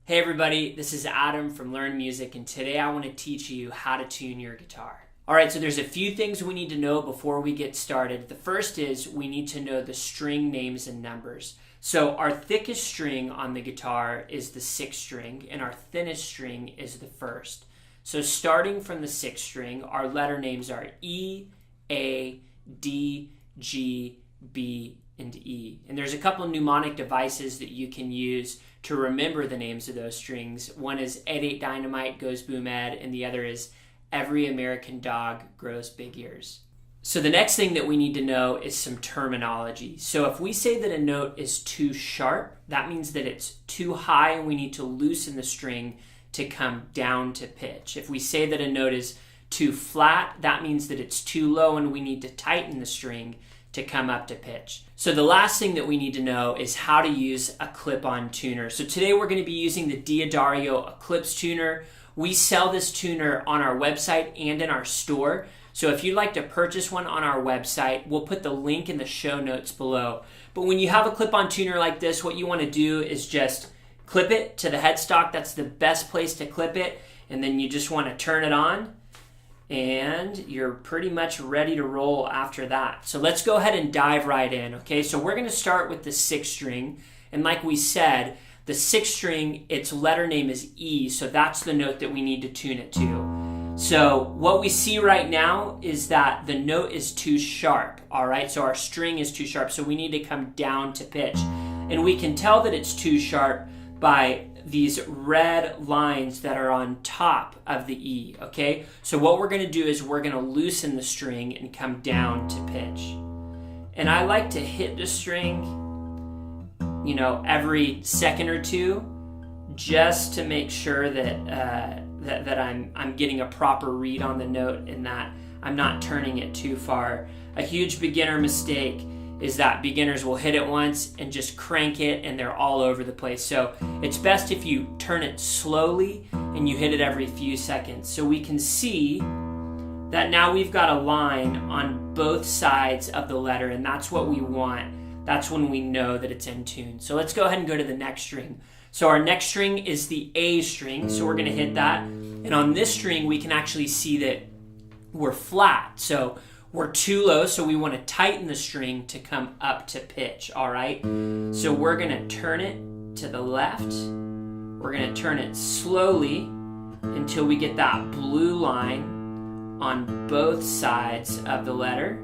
Hey everybody, this is Adam from Learn Music, and today I want to teach you how to tune your guitar. Alright, so there's a few things we need to know before we get started. The first is we need to know the string names and numbers. So our thickest string on the guitar is the 6th string, and our thinnest string is the 1st. So starting from the 6th string, our letter names are E, A, D, G, B, and E. And there's a couple mnemonic devices that you can use to remember the names of those strings. One is Ed 8 Dynamite Goes Boom Ed, and the other is Every American Dog Grows Big Ears. So the next thing that we need to know is some terminology. So if we say that a note is too sharp, that means that it's too high and we need to loosen the string to come down to pitch. If we say that a note is too flat, that means that it's too low and we need to tighten the string to come up to pitch. So the last thing that we need to know is how to use a clip-on tuner. So today we're going to be using the D'Addario Eclipse tuner. We sell this tuner on our website and in our store. So if you'd like to purchase one on our website, we'll put the link in the show notes below. But when you have a clip-on tuner like this, what you want to do is just clip it to the headstock. That's the best place to clip it. And then you just want to turn it on, and you're pretty much ready to roll after that. So let's go ahead and dive right in, okay? So we're going to start with the 6th string, and like we said, the 6th string, its letter name is E, so that's the note that we need to tune it to. So what we see right now is that the note is too sharp, all right? So our string is too sharp, so we need to come down to pitch. And we can tell that it's too sharp by these red lines that are on top of the E, okay? So what we're going to do is we're going to loosen the string and come down to pitch. And I like to hit the string, every second or two, just to make sure that that I'm getting a proper read on the note and that I'm not turning it too far. A huge beginner mistake is that beginners will hit it once and just crank it and they're all over the place. So it's best if you turn it slowly and you hit it every few seconds. So we can see that now we've got a line on both sides of the letter, and that's what we want. That's when we know that it's in tune. So let's go ahead and go to the next string. So our next string is the A string, so we're going to hit that. And on this string, we can actually see that we're flat. So we're too low, so we want to tighten the string to come up to pitch, all right? So we're going to turn it to the left. We're going to turn it slowly until we get that blue line on both sides of the letter.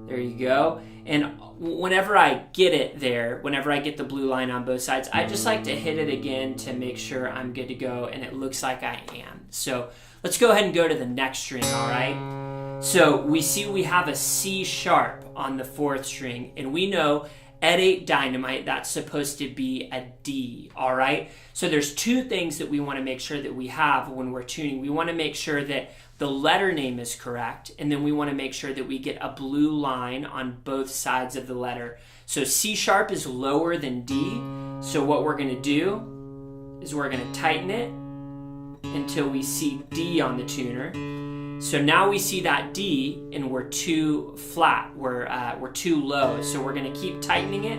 There you go. And whenever I get it there, whenever I get the blue line on both sides, I just like to hit it again to make sure I'm good to go, and it looks like I am. So let's go ahead and go to the next string, all right? So we see we have a C sharp on the 4th string, and we know Ed 8 Dynamite, that's supposed to be a D, all right? So there's two things that we want to make sure that we have when we're tuning. We want to make sure that the letter name is correct, and then we want to make sure that we get a blue line on both sides of the letter. So C sharp is lower than D, so what we're going to do is we're going to tighten it until we see D on the tuner. So now we see that D and we're too flat, we're too low. So we're going to keep tightening it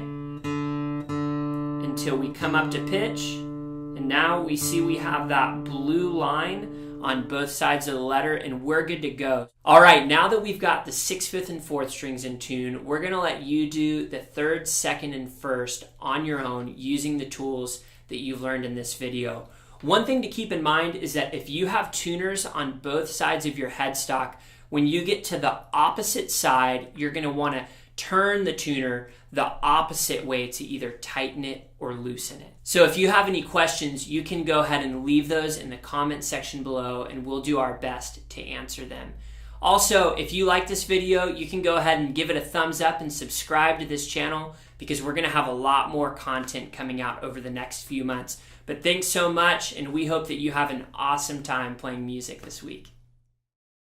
until we come up to pitch. And now we see we have that blue line on both sides of the letter, and we're good to go. All right, now that we've got the 6th, 5th, and 4th strings in tune, we're going to let you do the 3rd, 2nd, and 1st on your own using the tools that you've learned in this video. One thing to keep in mind is that if you have tuners on both sides of your headstock, when you get to the opposite side, you're going to want to turn the tuner the opposite way to either tighten it or loosen it. So if you have any questions, you can go ahead and leave those in the comment section below, and we'll do our best to answer them. Also, if you like this video, you can go ahead and give it a thumbs up and subscribe to this channel, because we're going to have a lot more content coming out over the next few months. But thanks so much, and we hope that you have an awesome time playing music this week.